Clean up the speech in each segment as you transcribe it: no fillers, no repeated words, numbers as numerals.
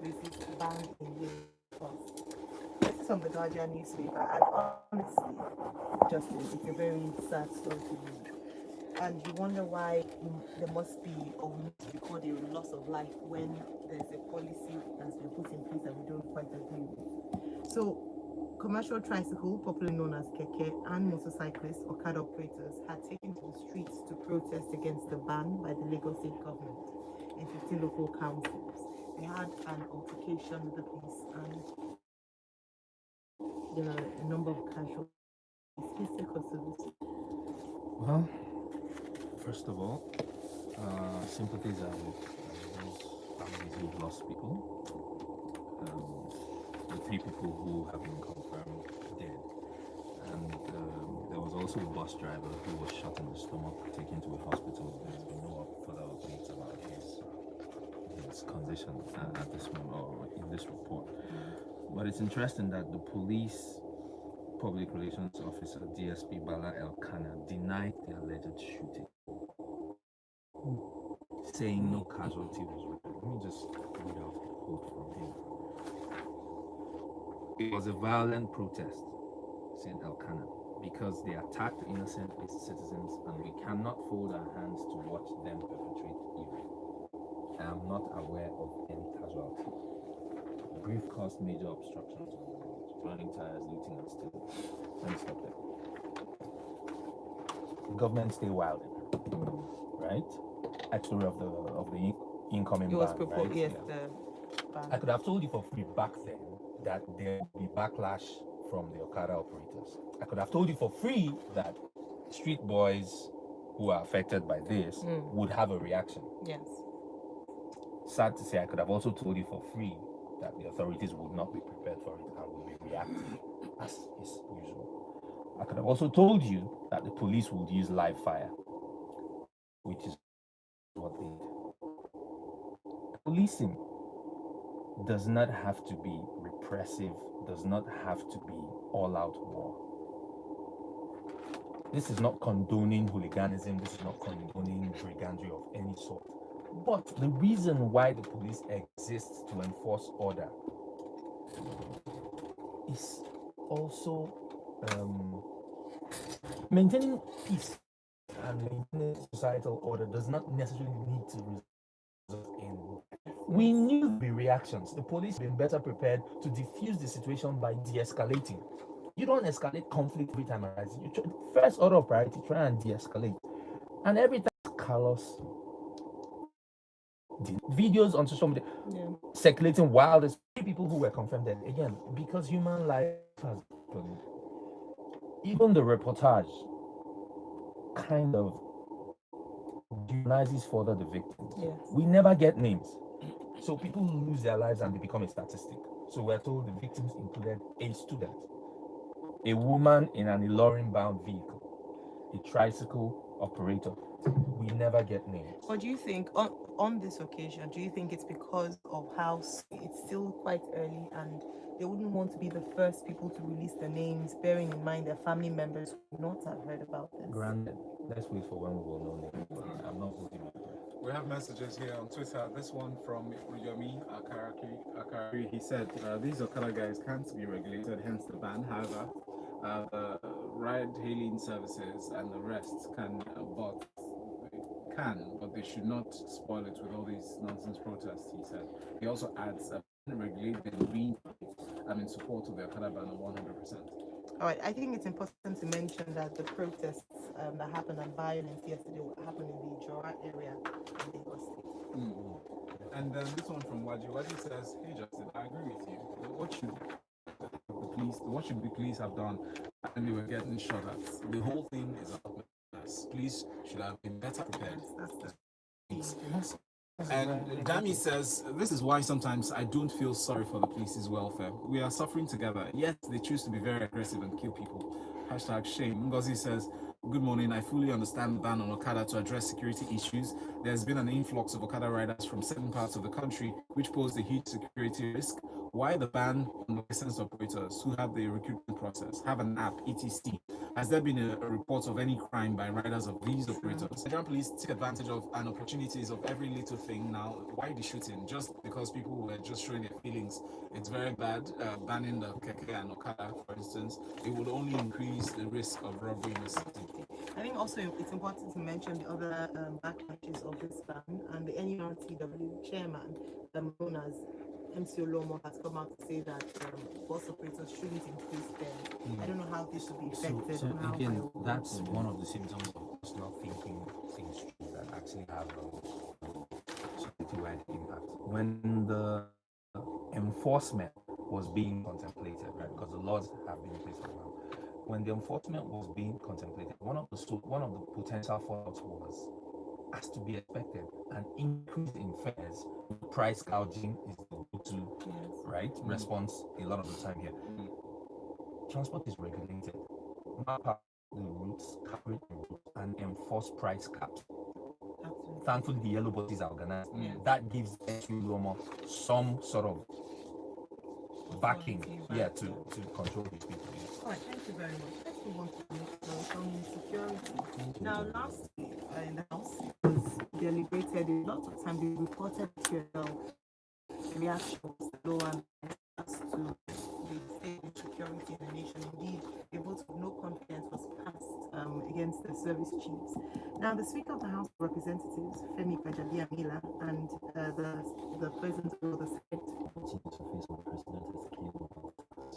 basis ban in Lagos. This is from the Guardian newspaper, and honestly, Justin, it's a very sad story to read. And you wonder why there must be or we must record a loss of life when there's a policy that's been put in place that we don't quite agree with. So, commercial tricycle, popularly known as keke, and motorcyclists, okada operators, had taken to the streets to protest against the ban by the Lagos state government in 15 local councils. They had an altercation with the police, and there are a number of casualties. Please take us to this. Well, first of all, sympathies are with those families who've lost people. The three people who have been confirmed dead. And there was also a bus driver who was shot in the stomach, taken to a hospital. There's been no further updates about his condition at this moment or in this report. But it's interesting that the police public relations officer DSP Bala El-Kana denied the alleged shooting, saying no casualty was reported. Let me just read out a quote from him. It was a violent protest, said El-Kana, because they attacked innocent citizens and we cannot fold our hands to watch them perpetrate evil. I am not aware of any casualty. The brief caused major obstructions on the road, running tires, looting and stealing. Let me stop there. The government stay wild, right? Actually, of the incoming It was ban, proposed, right? yes, Yeah. the ban. I could have told you for free back then that there would be backlash from the Okada operators. I could have told you for free that street boys who are affected by this would have a reaction. Yes. Sad to say, I could have also told you for free that the authorities would not be prepared for it and would be reactive, as is usual. I could have also told you that the police would use live fire, which is what they did. Policing does not have to be repressive, does not have to be all-out war. This is not condoning hooliganism, this is not condoning brigandry of any sort. But the reason why the police exists to enforce order is also maintaining peace and maintaining societal order does not necessarily need to result in. We knew there'd be reactions. The police have been better prepared to diffuse the situation by de-escalating. You don't escalate conflict every time it arises. First order of priority, try and de-escalate. And every time Carlos videos on social media circulating while there's people who were confirmed dead. Again, because human life has been. Even the reportage kind of humanizes further the victims. Yes. We never get names. So people lose their lives and they become a statistic. So we're told the victims included a student, a woman in an Ilorin-bound vehicle, a tricycle operator. We never get names. Or do you think on this occasion, do you think it's because of how it's still quite early and they wouldn't want to be the first people to release the names, bearing in mind their family members would not have heard about this? Granted, let's wait for when we will know names. I'm not holding my breath. We have messages here on Twitter. This one from Yomi Akari. He said, these Okada guys can't be regulated, hence the ban. However, the ride-hailing services and the rest but they should not spoil it with all these nonsense protests, he said. He also adds, regulate the green. I'm in support of the Okada ban 100%. All right, I think it's important to mention that the protests that happened and violence yesterday happened in the Ijeh area in Lagos State. And then this one from Waji. Waji says, hey Justin, I agree with you. What should the police have done when they were getting shot at? The whole thing is a mess. Police should have been better prepared. And Dami says, this is why sometimes I don't feel sorry for the police's welfare. We are suffering together, yet they choose to be very aggressive and kill people. Hashtag shame. Ngozi says, good morning. I fully understand the ban on Okada to address security issues. There's been an influx of Okada riders from certain parts of the country, which pose a huge security risk. Why the ban on licensed operators who have the recruitment process, have an app, etc., Has there been a report of any crime by riders of these operators? Nigerian police take advantage of an opportunities of every little thing now. Why the shooting? Just because people were just showing their feelings. It's very bad. Banning the keke and okada, for instance, it would only increase the risk of robbery in the city. I think also it's important to mention the other backlashes of this ban, and the NURTW chairman, known as MC Olomo, has come out to say that bus operators shouldn't increase fares. I don't know how this should be effective. So and how again, high it that's will be. one of the symptoms of us not thinking things through that actually have society-wide impact. When the enforcement was being contemplated, right, because the laws have been in place for a while. When the enforcement was being contemplated, one of the potential fallouts was, as to be expected, an increase in fares. Price gouging is the go-to, right, response a lot of the time here. Transport is regulated. Map out the routes, calculate the routes, and enforce price caps. Absolutely. Thankfully, the yellow buses are organized. That gives Loma some sort of backing, to control these people. All right, thank you very much. Let's move on to the next one, economic security. Now, last week in the House, it was deliberated a lot of time. They reported to reactions low and as to the state of security in the nation. Indeed, a vote of no confidence was passed against the service chiefs. Now, the Speaker of the House of Representatives, Femi Gbajabiamila, and the President of the Senate,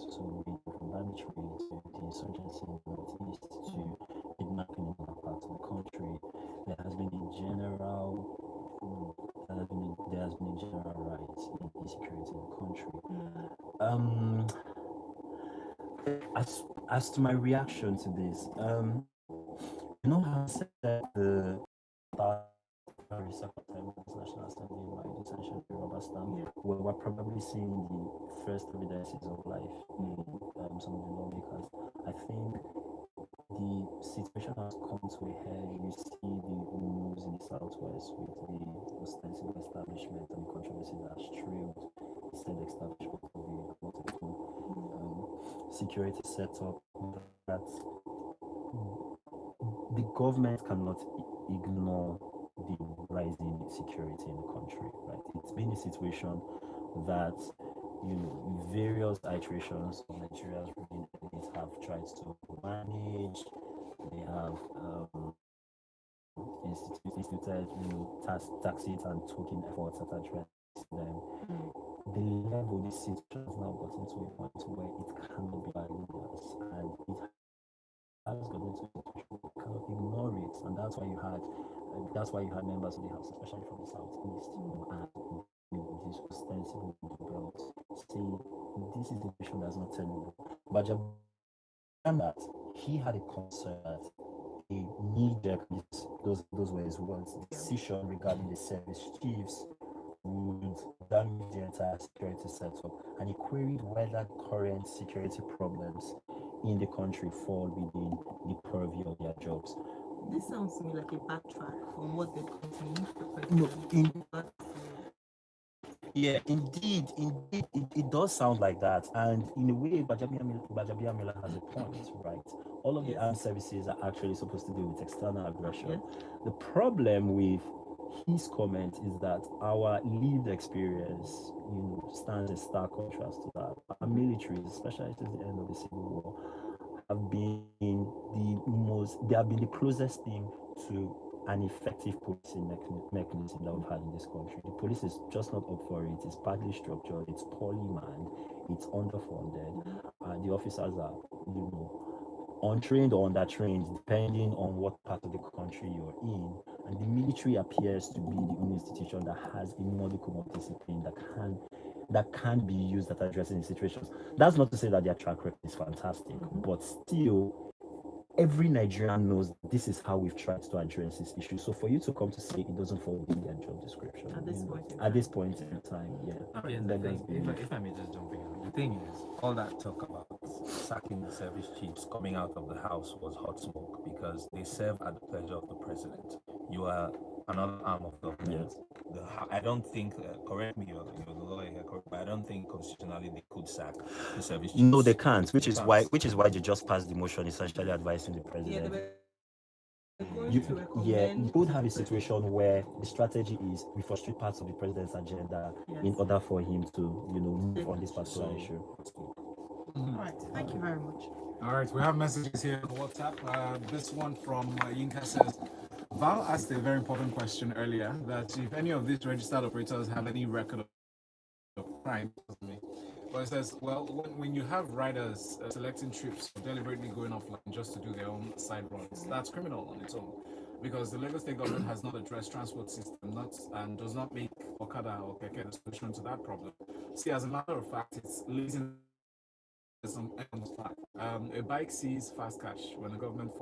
so we from banditry to the insurgency in the northeast to kidnapping in other parts of the country, there has been a general rise in insecurity in the country. As to my reaction to this, you know how I said the National Assembly might essentially rubber stamp. Well, we're probably seeing the first evidences of life in some of the lawmakers. I think the situation has come to a head. You see the moves in the southwest with the ostensible establishment and the controversy that has trailed the said establishment of the multiple security setup that the government cannot ignore the rising insecurity in the country, right? It's been a situation that, various iterations of Nigeria's ruling elites have tried to manage. They have instituted, taxes and token efforts that address them. The level this situation has now gotten to a point where it cannot be by leaders, and it has gotten to a situation where you cannot ignore it, and that's why you had members of the House, especially from the southeast, and this ostensible belt, saying this is the situation that's not tenable. But that he had a concern that a knee-jerk, those were his words, decision regarding the service chiefs would damage the entire security setup, and he queried whether current security problems in the country fall within the purview of their jobs. This sounds to me like a backtrack from what they continue. Indeed, it does sound like that, and in a way, Gbajabiamila has a point, right? All of the armed services are actually supposed to deal with external aggression. The problem with his comment is that our lived experience, stands in stark contrast to that. Our militaries, especially since the end of the Civil War, have been the closest thing to an effective policing mechanism that we've had in this country. The police is just not up for it. It's badly structured. It's poorly manned. It's underfunded. The officers are, untrained or undertrained, depending on what part of the country you're in. And the military appears to be the only institution that has a modicum of discipline that can be used at addressing the situations. That's not to say that their track record is fantastic, but still, every Nigerian knows this is how we've tried to address this issue. So for you to come to say it doesn't fall within their job description At this point in time, If I may just jump in, the thing is, all that talk about sacking the service chiefs coming out of the house was hot smoke because they serve at the pleasure of the president. You are another arm of government. I don't think, correct me, you're the lawyer here, correct, but I don't think constitutionally they could sack the service chiefs. No, they can't. Which They is can't. why they just passed the motion, essentially advising the Yeah, president. they were going You, to recommend. yeah, you could have a situation where the strategy is we frustrate parts of the president's agenda in Yes. order for him to, move on this particular So- issue. All right. Thank you very much. All right, we have messages here on WhatsApp. This one from Yinka says, Val asked a very important question earlier, that if any of these registered operators have any record of crime. But it says, well, when you have riders selecting trips, deliberately going offline just to do their own side runs, that's criminal on its own. Because the Lagos State government has not addressed transport system, and does not make okada or keke the solution to that problem. See, as a matter of fact, it's laziness. A bike sees fast cash when the government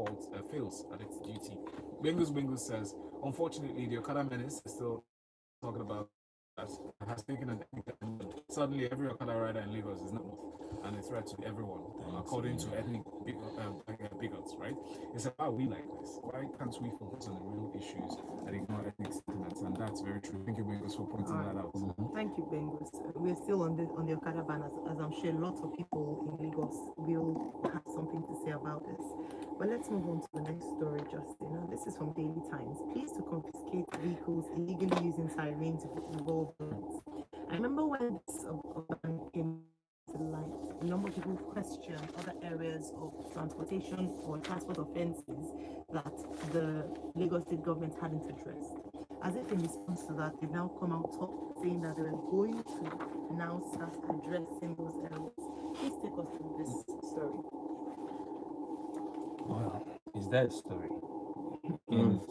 fails at its duty. Bingus says, unfortunately, the Okada menace is still talking about that has taken an ethnic dimension. Suddenly, every Okada rider in Lagos is not and a threat to everyone, according to ethnic bigots, right? It's about we like this. Why can't we focus on the real issues and ignore ethnic sentiments? And that's very true. Thank you, Bingus, for pointing that out. Thank you, Bengus. We're still on the Okada ban, as I'm sure lots of people in Lagos will have something to say about this. But let's move on to the next story, Justin. Now, this is from Daily Times. Please to confiscate vehicles illegally using sirens revolve bullets. I remember when this ban came to light, a number of people questioned other areas of transportation or transport offences that the Lagos State government hadn't addressed. As if in response to that, they've now come out top saying that they're going to now start addressing those areas. Please take us through this story. Well, is that a story?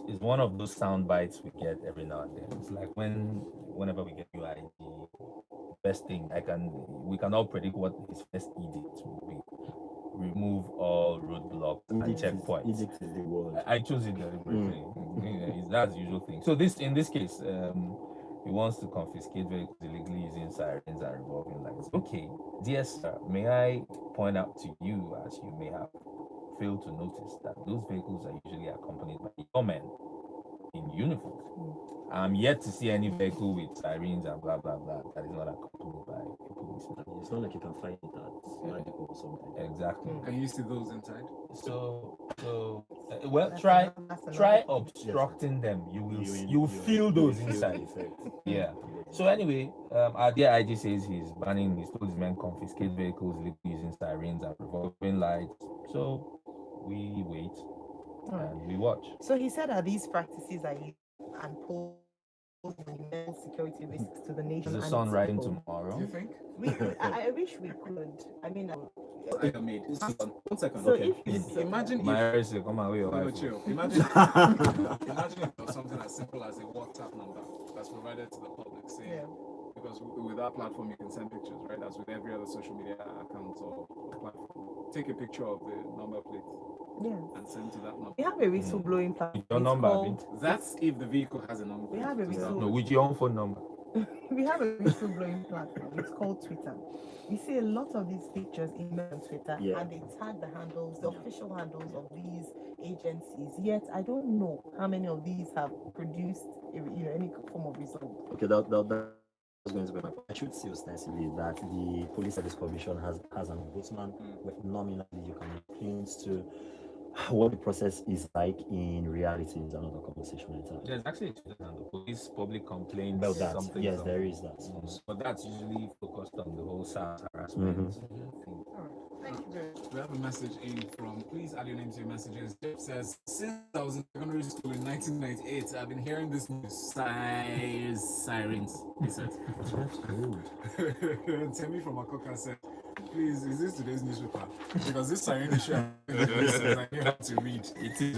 It's one of those sound bites we get every now and then. It's like whenever we get new ID, best thing we can all predict what his first edict will be. Remove all roadblocks and checkpoints. Edict is the word. I chose it deliberately. That's the usual thing. So in this case, he wants to confiscate vehicles illegally using sirens and revolving lights. Okay, dear sir, may I point out to you, as you may have failed to notice, that those vehicles are usually accompanied by your men in uniform. I'm yet to see any vehicle with sirens and blah blah blah that is not accompanied by a policeman. It's not like you can find it at Magical or something. Exactly. Can you see those inside? Well, That's try another- obstructing them. You will feel those feel inside. the effect. Yeah. So anyway, our dear Ijeh says he's told his men confiscate vehicles using sirens and revolving lights. So we wait and we watch. So he said that these practices are illegal and pose immense security risks to the nation. Is the and sun its riding people. tomorrow? Do you think? I wish we could. I mean, I made. 1 second. so Okay. if it's Imagine if. My Ese, come on, No, wait. chill. Imagine if it was something as simple as a WhatsApp number that's provided to the public, saying, yeah. because with our platform you can send pictures, right? As with every other social media account or platform. Take a picture of the number plate Yeah. and send to that number. We have a whistleblowing platform. Your It's number, called- That's if the vehicle has a number. We have a plate. whistle- No, with your own phone number. We have a whistleblowing platform. It's called Twitter. You see a lot of these pictures in on Twitter, Yeah. and they tag the handles, the official handles of these agencies. Yet I don't know how many of these have produced, any form of result. Okay, that was going to be my point. I should say ostensibly that the Police Service Commission has an ombudsman where nominally you can link to what the process is like in reality is another conversation entirely. There's actually a Twitter handle, police public complaints. About that, something. yes, there is that. But that's usually focused on the whole SARS harassment thing. All right. Thank you very much. We have a message in from, please add your name to your messages. Jeff says, since I was in secondary school in 1998, I've been hearing this news. Sirens, he said. That's rude. Temi from Akoka said, please, is this today's newspaper? Because this siren issue, I have to read. It is.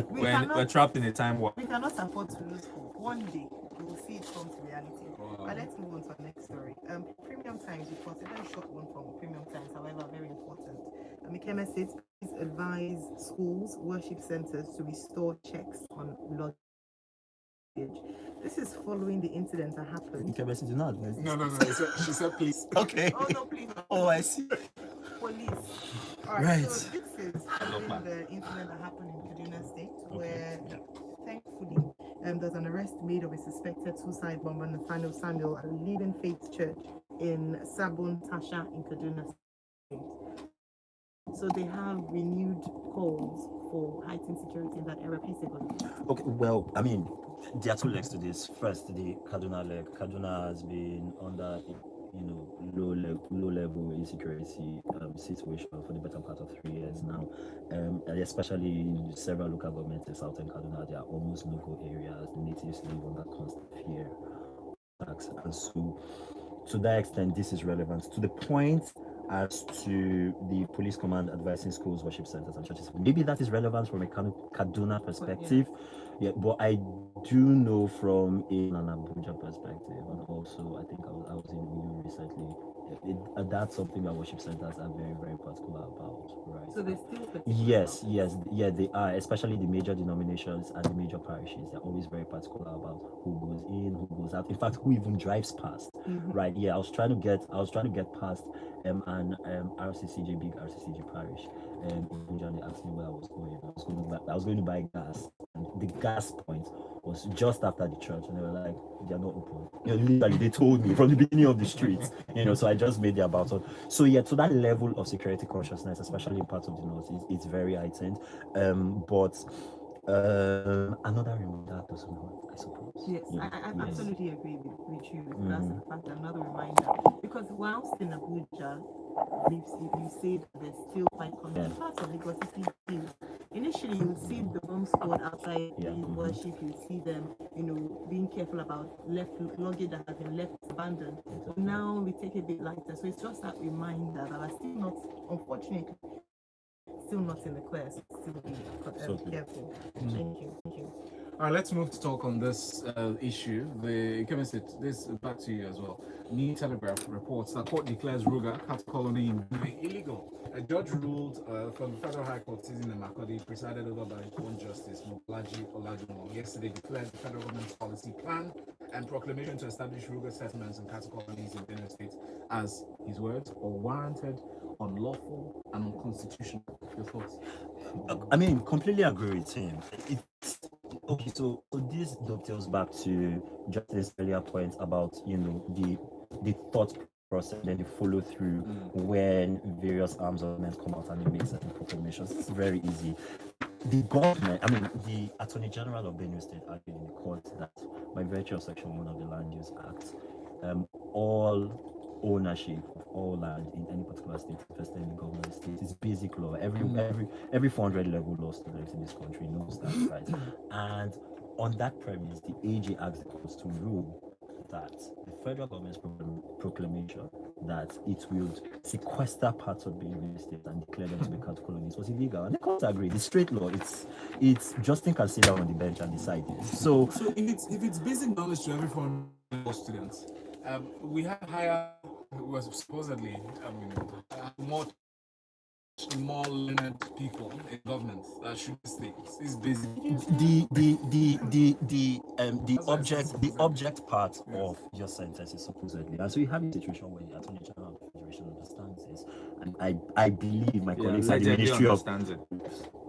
We're trapped in a time warp. We cannot afford to lose hope. One day we will see it come to reality. Wow. But let's move on to our next story. Premium Times reports, a very short one from Premium Times, however, very important. Ikemesit, please advise schools, worship centers to restore checks on luggage. This is following the incident that happened. Ikemesit did not advise this. No. She said, please. Okay. Oh no, please. Oh, I see. Police. All right. Right. So this is following the incident that happened in Kaduna State, where thankfully There's an arrest made of a suspected suicide bomber, Nathaniel Samuel, at a Living Faith Church in Sabon Tasha in Kaduna State. So they have renewed calls for heightened security in that area. Please take on. Okay, well, I mean, there are two legs to this. First, the Kaduna leg. Kaduna has been under, low level insecurity situation for the better part of 3 years now. And especially in several local governments in southern Kaduna, there are almost no-go areas. The natives live under constant fear, attacks, and so to that extent, this is relevant to the point as to the police command advising schools, worship centers, and churches. Maybe that is relevant from a Kaduna perspective. Yeah, but I do know from an Abuja perspective, and also I think I was in Uyo recently. That's something that worship centers are very, very particular about, right? So they still particular Yes, about yes, yeah, they are, especially the major denominations and the major parishes. They're always very particular about who goes in, who goes out. In fact, who even drives past. Right? Yeah, I was trying to get past an RCCJ, big RCCJ parish, in Abuja, and they asked me where I was going. I was going to buy gas, and the gas point was just after the church, and they were like, "They're not open." Literally, they told me from the beginning of the street. So I just made the about on. So yeah, to that level of security consciousness, especially in parts of the north, it's very heightened. But another reminder doesn't hurt, I suppose. Yes, Yeah. I Yes. absolutely agree with you. That's in fact another reminder. Because whilst in Abuja, you say that there's still quite common parts of Lagos City views. Initially, you would see the bomb squad outside the worship. You see them, being careful about luggage that has been left abandoned. But now we take a bit lighter. So it's just that reminder that are still not, unfortunately, still not in the class. Still be careful. Thank you. All right, let's move to talk on this issue. The Ikemesit, this back to you as well. New Telegraph reports that court declares Ruga cat colony in Benue illegal. A judge ruled from the Federal High Court sitting in Makodi, presided over by one Justice Mobolaji Olajumo, yesterday declared the federal government's policy plan and proclamation to establish Ruga settlements and cat colonies in Benue State as, his words, unwarranted, unlawful, and unconstitutional. Your thoughts? I mean, completely agree with him. Okay, so this dovetails back to Justice's earlier point about the thought process and the follow through when various arms of men come out and they make certain proclamations. It's very easy. The government, the Attorney General of Benue State argued in the court that by virtue of Section 1 of the Land Use Act, all ownership of all land in any particular state invested in the government state is basic law. Every 400 level law student in this country knows that, right? And on that premise, the AG asked the courts to rule that the federal government's proclamation that it will sequester parts of Benue State and declare them to be cat colonies was illegal. And the courts agreed. It's straight law. It's Justin can sit down on the bench and decide this. So if it's basic knowledge to every foreign law students, we have higher, supposedly, more learned people in government that should stay. It's basic. The object part of your sentence is supposedly, and so you have a situation where the Attorney General of the Federation understands this, and I believe my colleagues at the Ministry of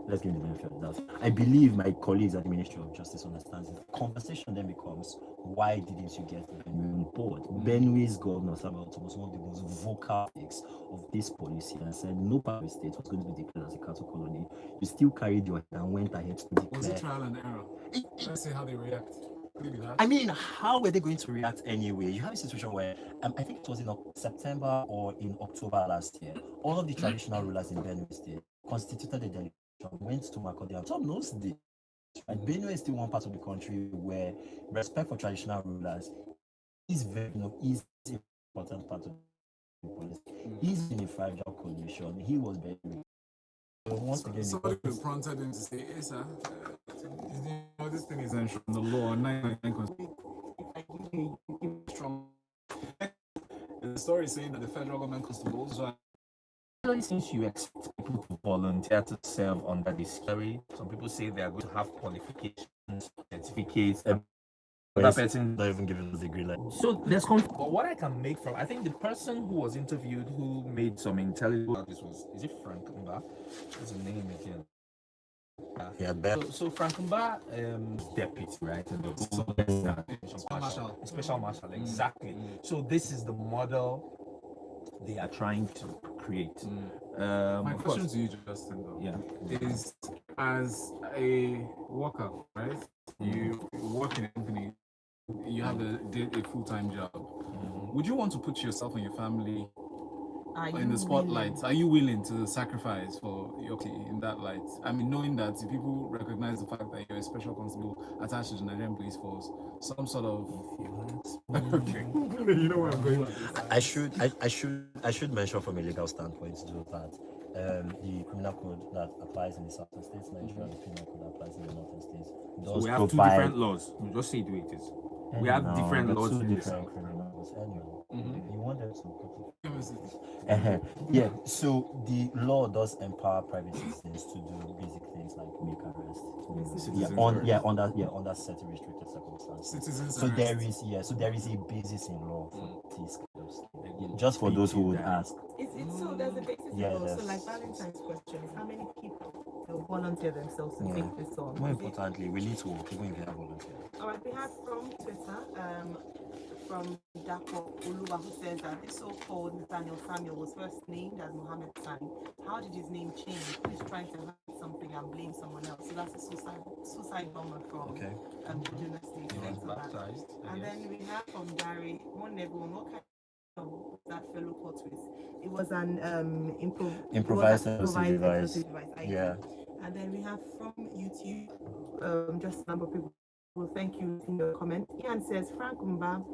let's give the benefit of the doubt. I believe my colleagues at the Ministry of Justice understands it. The conversation then becomes, why didn't you get Benue on board? Benue's governor Samuel was one of the most vocal critics of this policy and said no part of the state was going to be declared as a cattle colony. You still carried your head and went ahead to declare. Was it trial and error? Let's see how they react. How were they going to react anyway? You have a situation where I think it was in September or in October last year, all of the traditional rulers in Benue State constituted a delegation, went to Makodi, and some knows this. Right? Benue is still one part of the country where respect for traditional rulers is very, is an important part of the policy. He's in a fragile condition. He was very. So once again, somebody could have prompted him to say, "Hey, sir, this thing is from the law." The story is saying that the federal government constables are. Since you expect people to volunteer to serve under this scary, some people say they are going to have qualifications, certificates. That person not even giving us a green light. So there's but what I can make from, I think the person who was interviewed who made some intelligent, this was, is it Frank Mba? What's his name again? Yeah, Ben. So Frankenba deputy, right? And the special marshal, exactly. So this is the model they are trying to create. My Of question course, to you, Justin, though, yeah. is as a worker, right? You work in a company, you have a full-time job. Would you want to put yourself and your family in the spotlight? willing? Are you willing to sacrifice for your team in that light? I mean, knowing that if people recognize the fact that you're a special constable attached to the Nigerian police force, some sort of okay, you know where I'm going with this. I should mention from a legal standpoint too that the criminal code that applies in the southern states, Nigeria, the penal code that applies in the northern states So does we have two provide. different laws. We'll just say it the way it is. We have No, different they're laws two in the different south. criminals anyway. You want them to put Ikemesit. yeah, so the law does empower private citizens to do basic things like make arrests. Citizens Under certain restricted circumstances. Citizens So there arrest. is a basis in law for these kind of stuff. Yeah, just for those who would ask. It's so there's a basis Yeah, in law. So there's- like Valentine's question is how many people will volunteer themselves to Yeah. take this on? More Is it- importantly, we need to work even if you have volunteer. All right, we have from Twitter, from Dapo Oluwa, who says that this so-called Nathaniel Samuel was first named as Mohammed Sani. How did his name change? Who's trying to hide something and blame someone else? So that's a suicide bomber from Okay. Kaduna State. He was Thanks for that. baptized. And then we have from Gary, what kind of that fellow caught with? It was an Improvised improvised device. device. Yeah. And then we have from YouTube, just a number of people. Well, thank you in your comment. Ian says Frank Mba.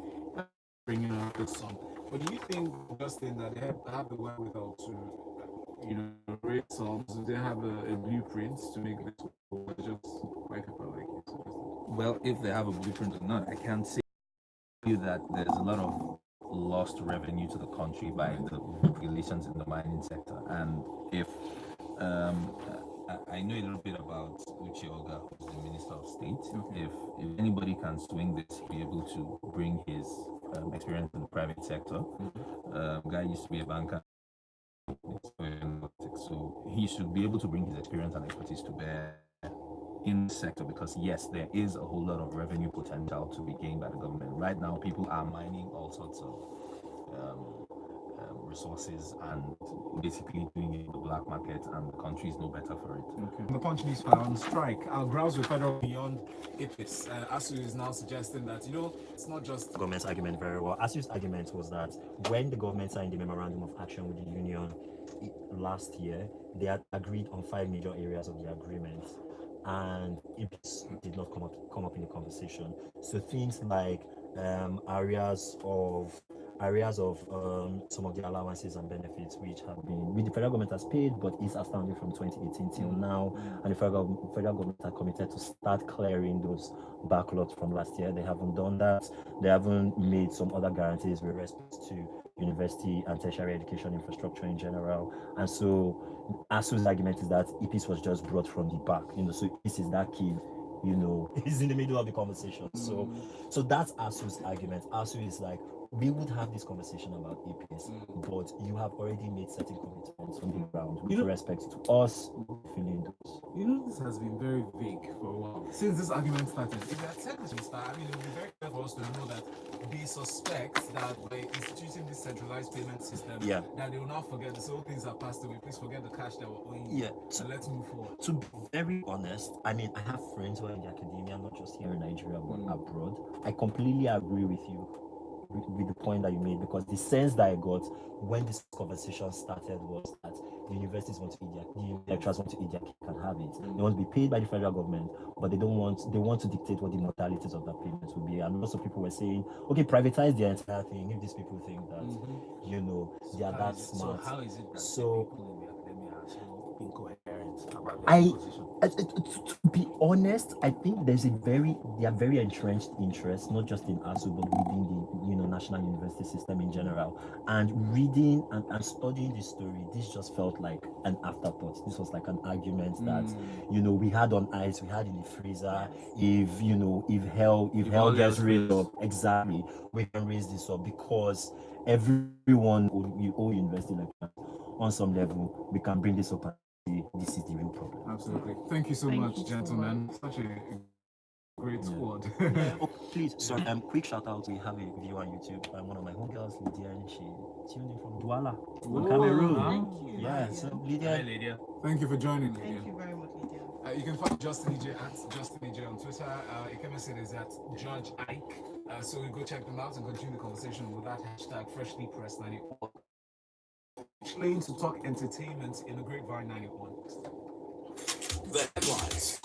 Bringing up this song. But do you think, Justin, that they have the wherewithal to, rate songs? Do they have a blueprint to make this or just write up like it? Well, if they have a blueprint or not, I can't say you that there's a lot of lost revenue to the country by the regulations in the mining sector. And if I know a little bit about Uche Oga, who's the Minister of State. If anybody can swing this, be able to bring his experience in the private sector. Guy used to be a banker, so he should be able to bring his experience and expertise to bear in the sector, because yes, there is a whole lot of revenue potential to be gained by the government. Right now, people are mining all sorts of resources and basically doing it in the black market, and the country is no better for it. The Punch newspaper on strike. Our grounds were federal beyond APIS. ASU is now suggesting that, it's not just Government's argument very well. ASU's argument was that when the government signed the memorandum of action with the union last year, they had agreed on 5 major areas of the agreement, and it did not come up in the conversation. So things like areas of some of the allowances and benefits which the federal government has paid, but is outstanding from 2018 till now, and the federal government are committed to start clearing those backlogs from last year. They haven't done that. They haven't made some other guarantees with respect to university and tertiary education infrastructure in general. And so ASU's argument is that EPIS was just brought from the back, so this is that kid, he's in the middle of the conversation. So that's ASU's argument. ASU is like, we would have this conversation about APS, but you have already made certain commitments on the ground with respect to us filling those. This has been very vague for a while. Since this argument started, if they had said this from the start, it would be very clear for us to know that they suspect that by instituting this centralized payment system, that they will not forget the whole things that passed away. Please forget the cash that we're owing you. And let's move forward. To be very honest, I have friends who are in the academia, not just here in Nigeria, but abroad. I completely agree with you with the point that you made, because the sense that I got when this conversation started was that the universities want to eat the lecturers want to eat their cake and have it. They want to be paid by the federal government, but they want to dictate what the modalities of that payment will be. And lots of people were saying, okay, privatize the entire thing if these people think that they are that smart. So how is it that people in the academia are so incoherent about their position? To be honest, I think there are very entrenched interests, not just in ASU, but within the national university system in general. And reading and studying this story, this just felt like an afterthought. This was like an argument that we had on ice, we had in the freezer. If hell gets rid of, exactly, we can raise this up, because everyone, you all university lecturers, on some level, we can bring this up this is the real problem. Absolutely. Thank you so Thank much, you so gentlemen. Such a great Yeah. squad. Oh, please, sorry, quick shout out. We have a viewer on YouTube. One of my homegirls, Lydia, and she tuned in from Douala, Whoa, Cameroon. Thank you. Yeah, Lydia. so Hi, Lydia, Lydia. Thank you for joining, Thank Lydia. you very much, Lydia. You can find Justin Ijeh at Justin Ijeh on Twitter. Ikemesit is at Judge Ike. So go check them out and continue the conversation with that hashtag Freshly Pressed 91. Playing to talk entertainment in the Grapevine 91. The headlines.